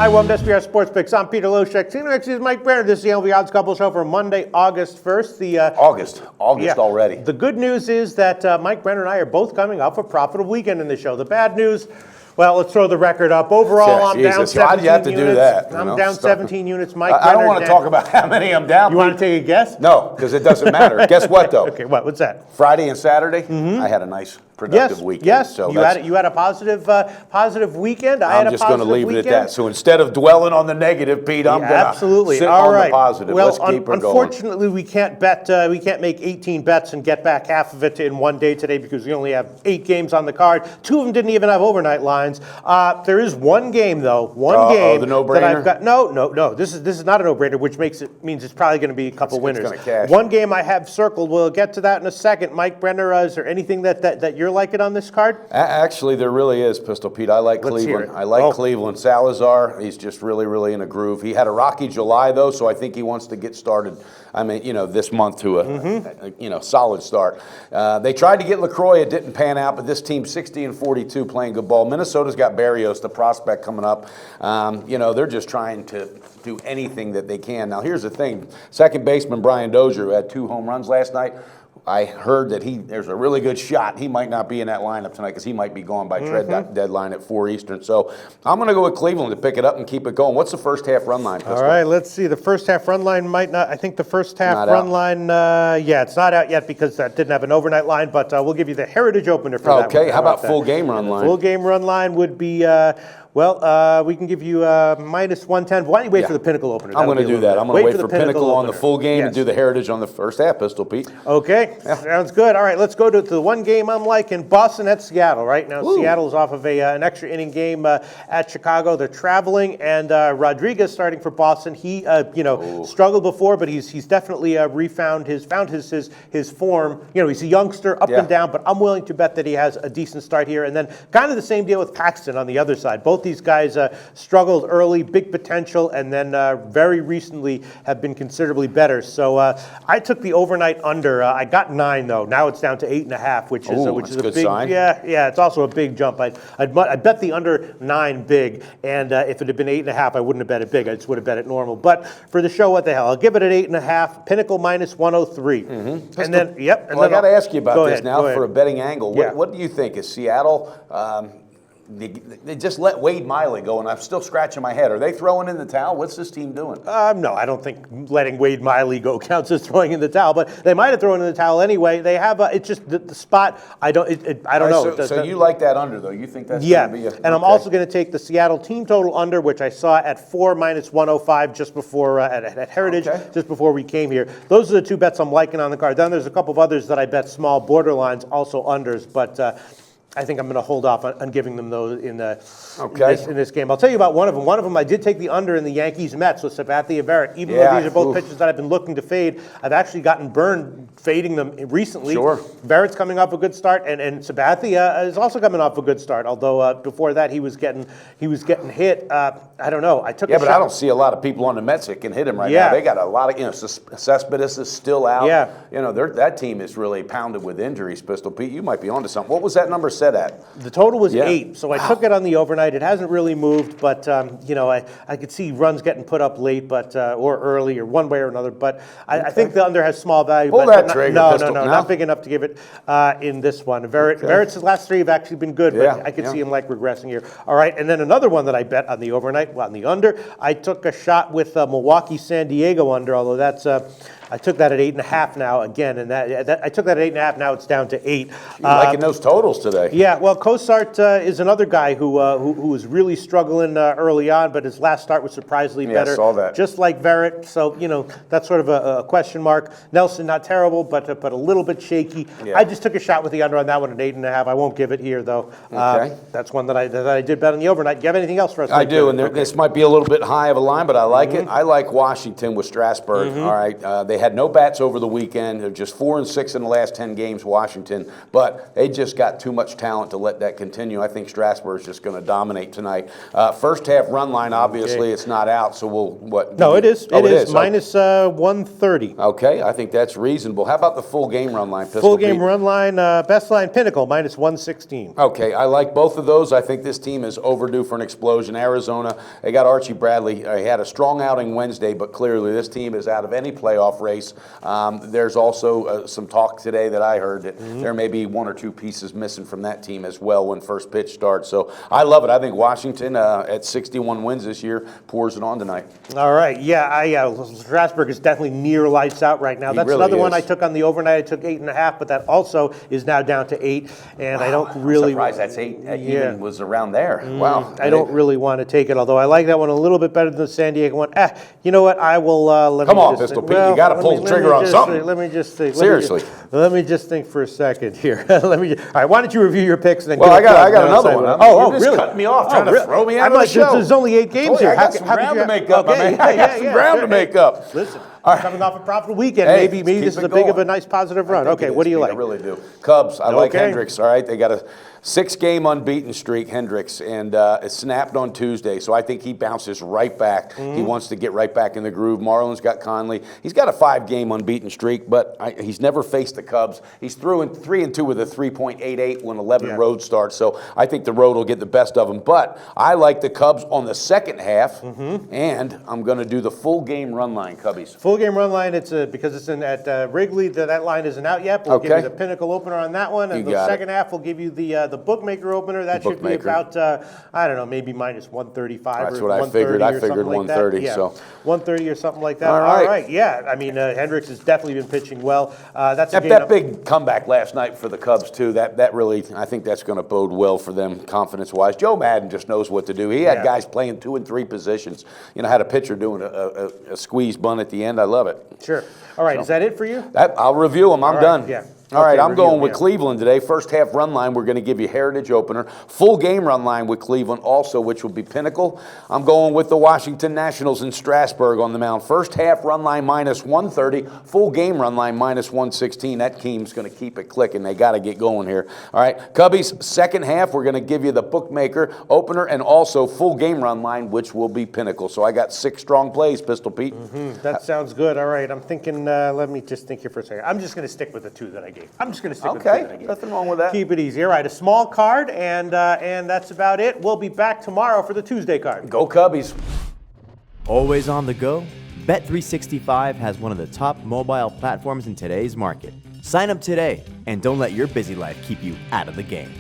Hi, welcome to SBR Sports Picks. I'm Peter Loshak. Senior next is Mike Brenner. This is the MLB Odds Couple show for Monday, August 1st. August already. The good news is that Mike Brenner and I are both coming off a profitable weekend in the show. The bad news, well, let's throw the record up. Overall, I'm down 17 Why do you have to units. do that? I'm down 17 units. Mike I don't Brenner want to talk about how many I'm down. You want to take a guess? No, because it doesn't matter. Guess what, though? Okay, what's that? Friday and Saturday, I had a nice productive weekend. Yes, so you had a positive weekend. I'm just going to leave it at that. So instead of dwelling on the negative, Pete, I'm going to sit on the positive. Well, Let's keep her going. Unfortunately, we can't bet. We can't make 18 bets and get back half of it in one day today because we only have 8 games on the card. 2 of them didn't even have overnight lines. There is one game though. One game the no-brainer? that I've got. No. This is not a no-brainer, which means it's probably going to be a couple winners. It's gonna cash. One game I have circled. We'll get to that in a second. Mike Brenner, is there anything that you're liking on this card? Actually, there really is, Pistol Pete. I like Cleveland. I like Cleveland. Salazar, he's just really in a groove. He had a rocky July, though, so I think he wants to get started, this month to a solid start. They tried to get LaCroix. It didn't pan out, but this team 60-42 playing good ball. Minnesota's got Barrios, the prospect, coming up. They're just trying to do anything that they can. Now, here's the thing. Second baseman Brian Dozier, who had 2 home runs last night, I heard that there's a really good shot. He might not be in that lineup tonight because he might be gone by trade deadline at 4 Eastern. So I'm going to go with Cleveland to pick it up and keep it going. What's the first half run line, Pistol? All right, let's see. The first half run line might not. I think the first half line, it's not out yet because that didn't have an overnight line, but we'll give you the Heritage opener for that. Okay, how about full game run line? Full game run line would be. We can give you minus 110. Why don't you wait for the Pinnacle opener? I'm going to do that. I'm going to wait for Pinnacle on the full game and do the Heritage on the first half, Pistol Pete. Okay, sounds good. All right, let's go to the one game I'm liking, Boston at Seattle. Right now, Seattle's off of an extra inning game at Chicago. They're traveling, and Rodriguez starting for Boston. He struggled before, but he's definitely found his form. He's a youngster, up and down, but I'm willing to bet that he has a decent start here. And then kind of the same deal with Paxton on the other side. Both these guys struggled early, big potential, and then very recently have been considerably better. So I took the overnight under. I got 9 though. Now it's down to 8.5, which is a big sign. Yeah. It's also a big jump. I bet the under 9 big, and if it had been 8.5, I wouldn't have bet it big. I just would have bet it normal. But for the show, what the hell? I'll give it an 8.5. Pinnacle minus 103. Mm-hmm. And then I got to ask you about this now for a betting angle. Yeah. What do you think? Is Seattle? They just let Wade Miley go, and I'm still scratching my head. Are they throwing in the towel? What's this team doing? No, I don't think letting Wade Miley go counts as throwing in the towel, but they might have thrown in the towel anyway. They have it's just the spot. I don't know. So you like that under though? You think that's going to be and I'm also going to take the Seattle team total under, which I saw at 4 minus 105 just before at Heritage, just before we came here. Those are the 2 bets I'm liking on the card. Then there's a couple of others that I bet small borderlines, also unders, but. I think I'm going to hold off on giving them those in this game. I'll tell you about one of them. One of them I did take the under in the Yankees-Mets with Sabathia Barrett. Even though these are both pitchers that I've been looking to fade, I've actually gotten burned fading them recently. Sure. Barrett's coming off a good start, and Sabathia is also coming off a good start. Although before that he was getting hit. I don't know. I but I don't see a lot of people on the Mets that can hit him right now. They got a lot of Cespedes is still out. Yeah. That team is really pounded with injuries. Pistol Pete, you might be onto something. What was that number set at? The total was 8, so I took it on the overnight. It hasn't really moved, but I could see runs getting put up late, but or early, or one way or another. But I think the under has small value. Pull that trigger, no, Pistol. not big enough to give it in this one. Barrett's last 3 have actually been good, but I could see him regressing here. All right, and then another one that I bet on the overnight, on the under, I took a shot with Milwaukee San Diego under, although that's. I took that at 8.5 now again, and I took that at 8.5. Now it's down to 8. You're liking those totals today? Yeah, well, Cosart is another guy who was really struggling early on, but his last start was surprisingly better. I saw that. Just like Verrett, so that's sort of a question mark. Nelson not terrible, but a little bit shaky. Yeah. I just took a shot with the under on that one at 8.5. I won't give it here though. That's one that I did bet on the overnight. Do you have anything else for us? I do, and this might be a little bit high of a line, but I like it. I like Washington with Strasburg. All right, they had no bats over the weekend. They're just 4-6 in the last 10 games, Washington, but they just got too much talent to let that continue. I think Strasburg's just going to dominate tonight. First half run line, obviously, it's not out, so we'll, what? No, it is. Oh, it is. Minus 130. Okay, I think that's reasonable. How about the full game run line, Pistol Full game Pete? run line, best line, Pinnacle, minus 116. Okay, I like both of those. I think this team is overdue for an explosion. Arizona, they got Archie Bradley. He had a strong outing Wednesday, but clearly this team is out of any playoff race. There's also some talk today that I heard that there may be 1 or 2 pieces missing from that team as well when first pitch starts. So I love it. I think Washington, at 61 wins this year, pours it on tonight. All right, Strasburg is definitely near lights out right now. That's really another one is. I took on the overnight. I took 8.5, but that also is now down to 8, and I don't really. I'm surprised that's 8. Even was around there. Wow. I don't really want to take it, although I like that one a little bit better than the San Diego one. You know what? I will. Come on, Pistol Pete. You got to pull the trigger on something. Let me just think. Seriously. Let me just think for a second here. All right, why don't you review your picks and then? Well, I got another one. Oh, You're just really? cutting me off, trying to throw me out I'm of the like, show. There's only 8 games here. I got some ground to make up. Okay, I got some ground to make up. Listen, All right. coming off a profitable weekend, Hey, maybe keep this is it a big of a going. nice positive run. Okay, what do you like? I really do. Cubs, I like Okay. Hendricks, all right? They got a 6-game unbeaten streak, Hendricks, and it snapped on Tuesday, so I think he bounces right back. He wants to get right back in the groove. Marlins got Conley. He's got a 5-game unbeaten streak, but he's never faced the Cubs. He's through in 3-2 with a 3.88 when 11 road starts, so I think the road will get the best of him. But I like the Cubs on the second half, and I'm going to do the full game run line, Cubbies. Full game run line, it's because it's in at Wrigley, that line isn't out yet. We'll give you the Pinnacle opener on that one, and You the got second half we'll give you the bookmaker opener. That should be about I don't know, maybe minus 135. That's or what I 130 figured. I or figured something like that. 130. Yeah, So 130 or something like that. All right. Yeah. I mean, Hendricks has definitely been pitching well. That's a game that big comeback last night for the Cubs too. That really, I think that's going to bode well for them confidence-wise. Joe Madden just knows what to do. He had guys playing 2 and 3 positions. You know, had a pitcher doing a squeeze bunt at the end. I love it. Sure. All right. Is that it for you? I'll review them. I'm done. Yeah. All right, Okay, I'm going with yeah. Cleveland today. First half run line, we're going to give you Heritage opener. Full game run line with Cleveland also, which will be Pinnacle. I'm going with the Washington Nationals in Strasburg on the mound. First half run line minus 130. Full game run line minus 116. That team's going to keep it clicking. They got to get going here. All right, Cubbies, second half, we're going to give you the bookmaker opener and also full game run line, which will be Pinnacle. So I got 6 strong plays, Pistol Pete. That sounds good. All right. I'm thinking, let me just think here for a second. I'm just going to stick with the 2 that I gave. I'm just going to stick with the 2 that I gave. Nothing wrong with that. Keep it easy. All right, a small card, and that's about it. We'll be back tomorrow for the Tuesday card. Go Cubbies. Always on the go? Bet365 has one of the top mobile platforms in today's market. Sign up today and don't let your busy life keep you out of the game.